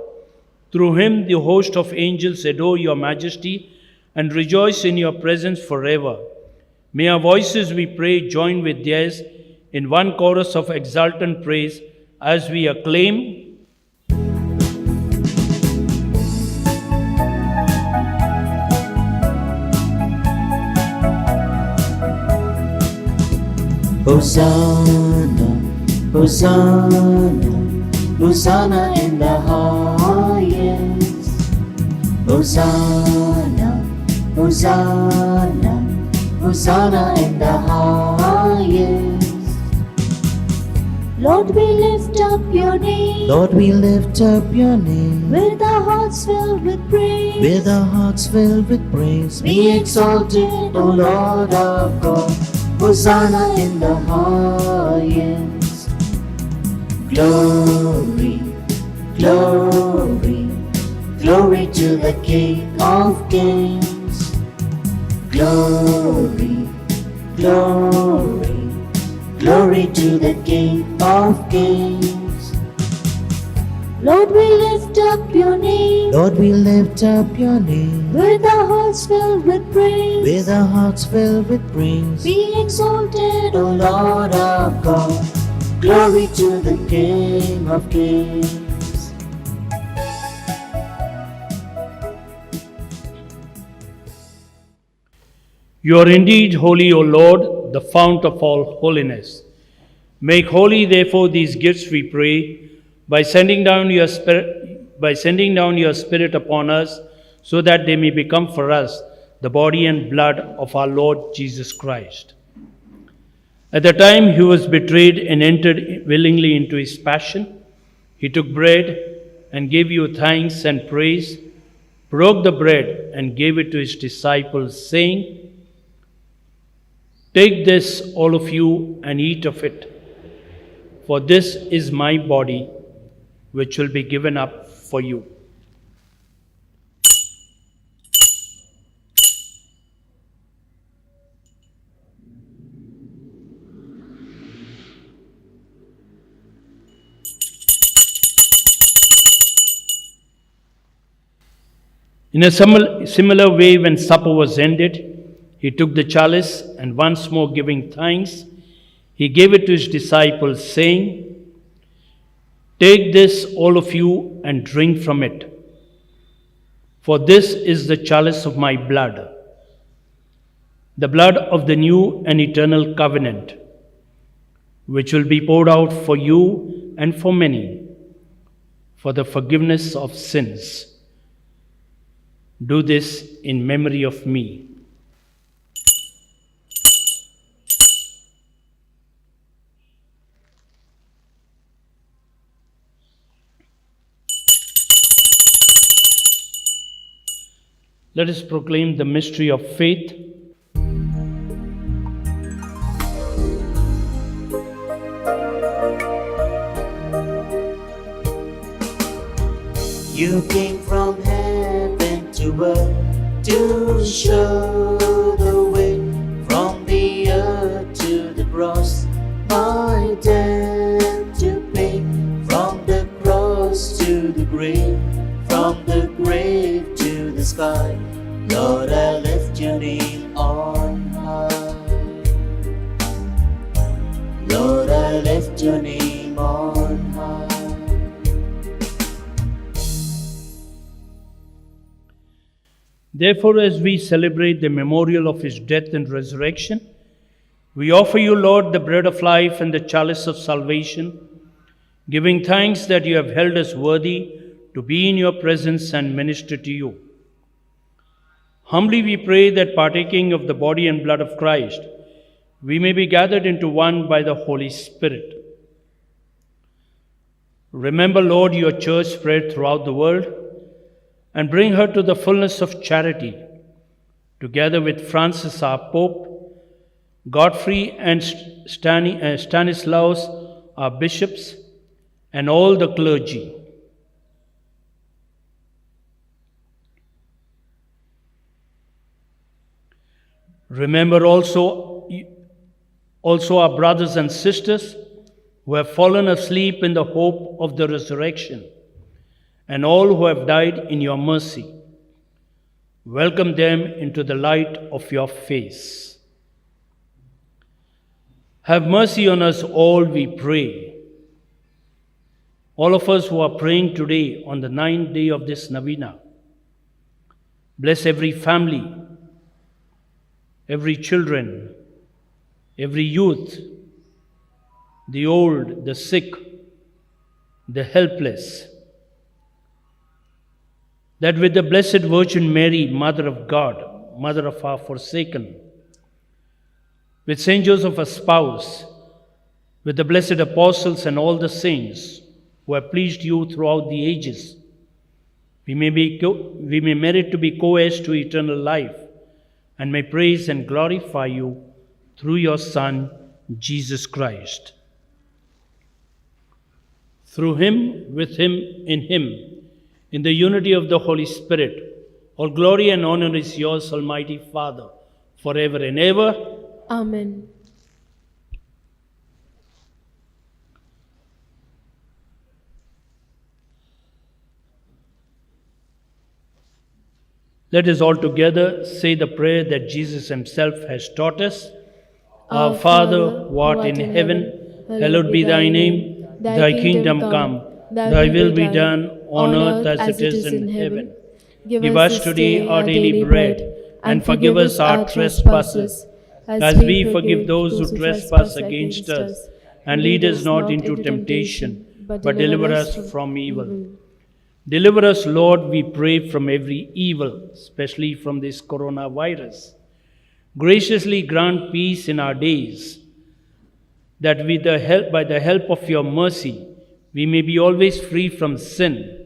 Through him, the host of angels adore your majesty and rejoice in your presence forever. May our voices, we pray, join with theirs in one chorus of exultant praise as we acclaim. Hosanna, Hosanna, Hosanna in the highest. Hosanna, Hosanna, Hosanna in the highest. Lord, we lift up your name Lord, we lift up your name with our hearts filled with praise. with our hearts filled with praise. Be exalted, O Lord our God. Hosanna in the highest. Glory, glory, glory to the King of Kings. Glory, glory, glory to the King of Kings. Lord, we lift up your name Lord, we lift up your name with our hearts filled with praise. with our hearts filled with praise. Be exalted, O Lord our God. Glory to the King of Kings. You are indeed holy, O Lord, the fount of all holiness. Make holy, therefore, these gifts, we pray, by sending down your Spirit upon us, so that they may become for us the body and blood of our Lord Jesus Christ. At the time he was betrayed and entered willingly into his passion, he took bread and gave you thanks and praise, broke the bread and gave it to his disciples, saying, "Take this, all of you, and eat of it, for this is my body, which will be given up for you." In a similar way, when supper was ended, he took the chalice, and once more giving thanks, he gave it to his disciples, saying, "Take this, all of you, and drink from it. For this is the chalice of my blood, the blood of the new and eternal covenant, which will be poured out for you and for many for the forgiveness of sins. Do this in memory of me. Let us proclaim the mystery of faith. You came from heaven to earth to show the way, from the earth to the cross, my debt to pay, from the cross to the grave, from the grave to the sky. Lord, I lift your name on high. Lord, I lift your name on high. Therefore, as we celebrate the memorial of his death and resurrection, we offer you, Lord, the bread of life and the chalice of salvation, giving thanks that you have held us worthy to be in your presence and minister to you. Humbly we pray that, partaking of the body and blood of Christ, we may be gathered into one by the Holy Spirit. Remember, Lord, your church spread throughout the world, and bring her to the fullness of charity, together with Francis our Pope, Godfrey and Stanislaus our bishops, and all the clergy. Remember also our brothers and sisters who have fallen asleep in the hope of the resurrection, and all who have died in your mercy. Welcome them into the light of your face. Have mercy on us all, we pray. All of us who are praying today on the 9th day of this novena, bless every family, every children, every youth, the old, the sick, the helpless, that with the Blessed Virgin Mary, Mother of God, Mother of our forsaken, with Saint Joseph, our spouse, with the blessed apostles and all the saints who have pleased you throughout the ages, we may merit to be co-heirs to eternal life, and may praise and glorify you through your Son, Jesus Christ. Through him, with him, in the unity of the Holy Spirit, all glory and honor is yours, Almighty Father, forever and ever. Amen. Let us all together say the prayer that Jesus himself has taught us. Our Father, who art in heaven, hallowed be thy name. Thy kingdom come. Thy will be done on earth as it is in heaven. Give us today our daily bread, and forgive us our trespasses, as we forgive those who trespass against us. And lead us not into temptation, but deliver us from evil. Deliver us, Lord, we pray, from every evil, especially from this coronavirus. Graciously grant peace in our days, that by the help of your mercy, we may be always free from sin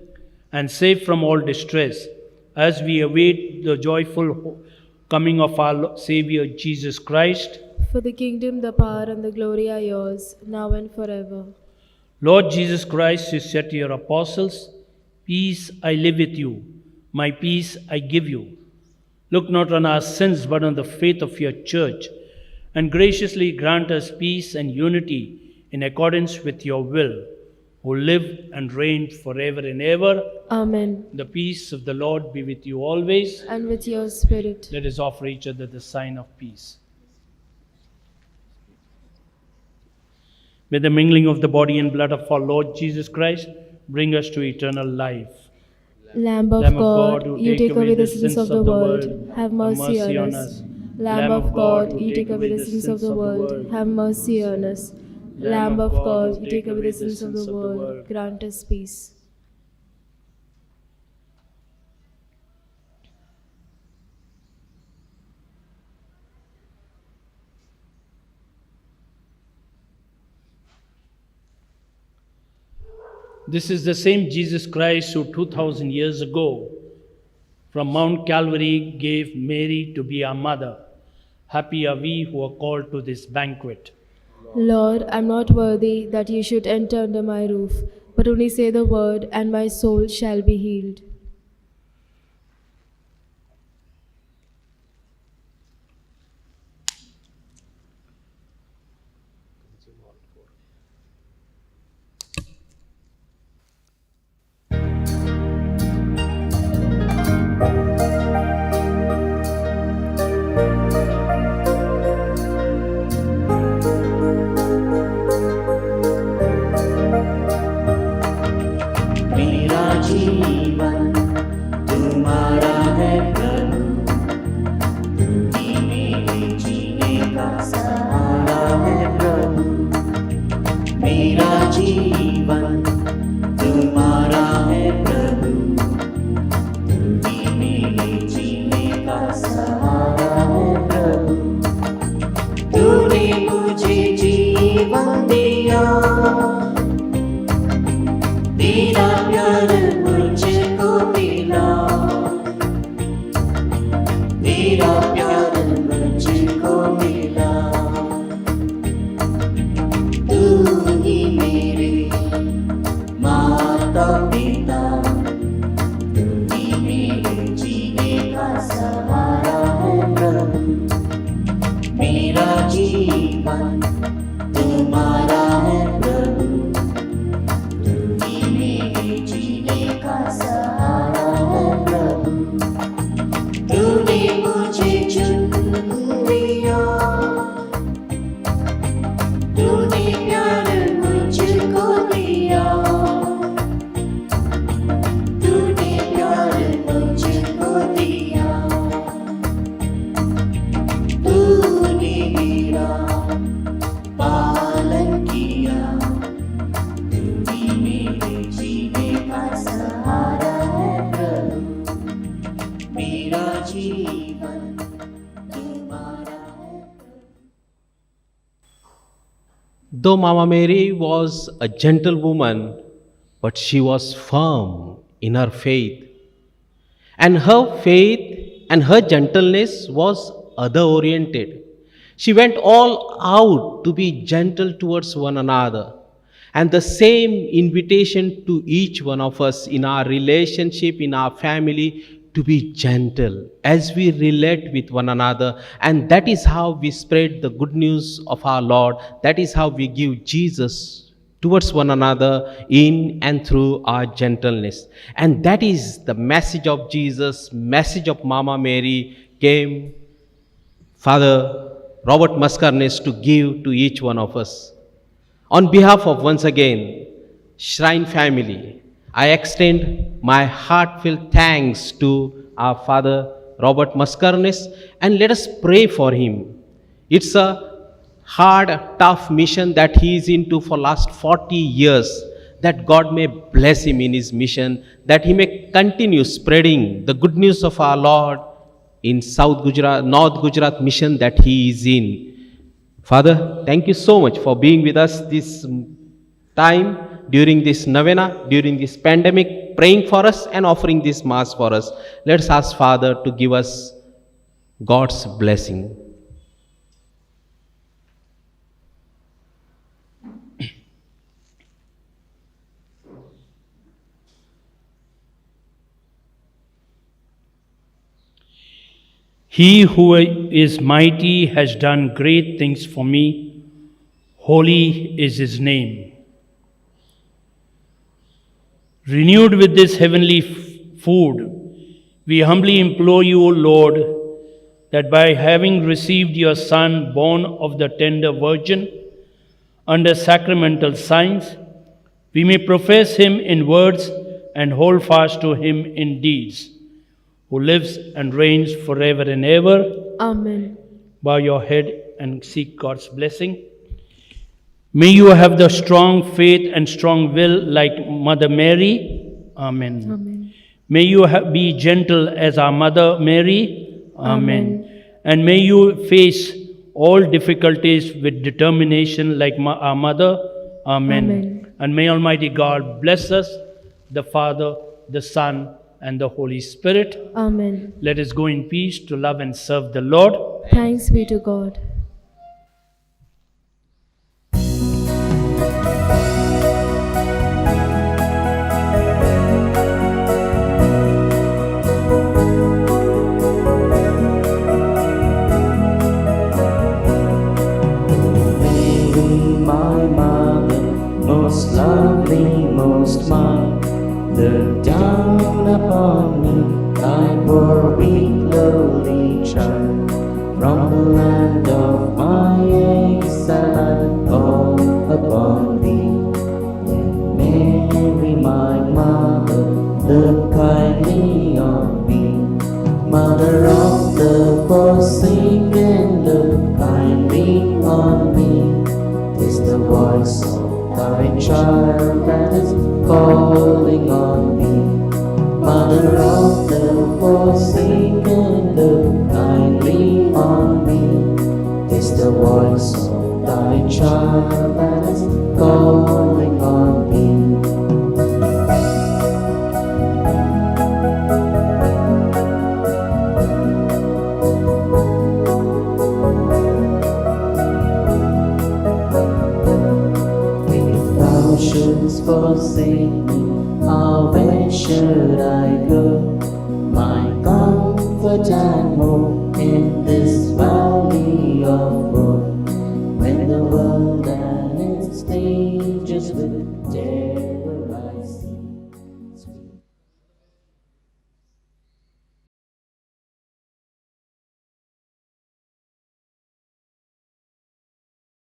and safe from all distress, as we await the joyful coming of our Savior Jesus Christ. For the kingdom, the power, and the glory are yours, now and forever. Lord Jesus Christ, you said to your apostles, "Peace I live with you, my peace I give you. Look not on our sins, but on the faith of your church, and graciously grant us peace and unity in accordance with your will, who live and reign forever and ever." Amen. The peace of the Lord be with you always. And with your spirit. Let us offer each other the sign of peace. May the mingling of the body and blood of our Lord Jesus Christ bring us to eternal life. Lamb of God, you take away the sins of the world, have mercy on us. Lamb of God, you take away the sins of the world, have mercy on us. Lamb of God, you take away the sins of the world, grant us peace. This is the same Jesus Christ who 2000 years ago from Mount Calvary gave Mary to be our mother. Happy are we who are called to this banquet. Lord, I am not worthy that you should enter under my roof, but only say the word, and my soul shall be healed. मेरा जीवन तुम्हारा है प्रभु, तुम ही मेरे जीने का सहारा है प्रभु। मेरा जीवन तुम्हारा है प्रभु, तुम ही मेरे जीने का सहारा है प्रभु। तूने मुझे जीवन दिया, तेरा प्यार मुझको मिला, तेरा प्यार मुझको मिला। तू ही मेरे माता पिता, तू ही मेरे जीने का सहारा है प्रभु। मेरा जीवन तुम्हारा है प्रभु, सहारा है प्रभु। तूने मुझे चुन लिया, तूने प्यार मुझको दिया, तूने प्यार मुझको दिया। तूने मेरा पालन किया, तूने मेरे जीने का सहारा है प्रभु। मेरा जीवन तुम्हारा है। Though Mama Mary was a gentle woman, but she was firm in her faith. And her faith and her gentleness was other oriented. She went all out to be gentle towards one another. And the same invitation to each one of us in our relationship, in our family, to be gentle as we relate with one another. And that is how we spread the good news of our Lord. That is how we give Jesus towards one another in and through our gentleness. And that is the message of Jesus, message of Mama Mary came Father Robert Mascarenhas to give to each one of us. On behalf of, once again, Shrine family, I extend my heartfelt thanks to our Father Robert Mascarenhas, and let us pray for him. It's a hard, tough mission that he is into for last 40 years, that God may bless him in his mission, that he may continue spreading the good news of our Lord in South Gujarat, North Gujarat mission that he is in. Father, thank you so much for being with us this time during this novena, during this pandemic, praying for us and offering this mass for us. Let's ask Father to give us God's blessing. He who is mighty has done great things for me. Holy is his name. Renewed with this heavenly food, we humbly implore you, O Lord, that by having received your Son, born of the tender Virgin, under sacramental signs, we may profess him in words and hold fast to him in deeds, who lives and reigns forever and ever. Amen. Bow your head and seek God's blessing. May you have the strong faith and strong will like Mother Mary. Amen. Amen. May you be gentle as our Mother Mary. Amen. And may you face all difficulties with determination like our Mother. Amen. Amen. And may Almighty God bless us, the Father, the Son, and the Holy Spirit. Amen. Let us go in peace to love and serve the Lord. Thanks be to God. Most lovely, most mild, look down upon me, thy poor weak lowly child. From the land of my exile, call upon thee. And Mary, my mother, look kindly on me. Mother of the forsaken, look kindly on me. 'Tis the voice of thy child that is calling on thee. Mother of the forsaken, look kindly on me. 'Tis the voice of thy child that is calling on thee. Shouldst forsake me, how where should I go? My comfort and hope in this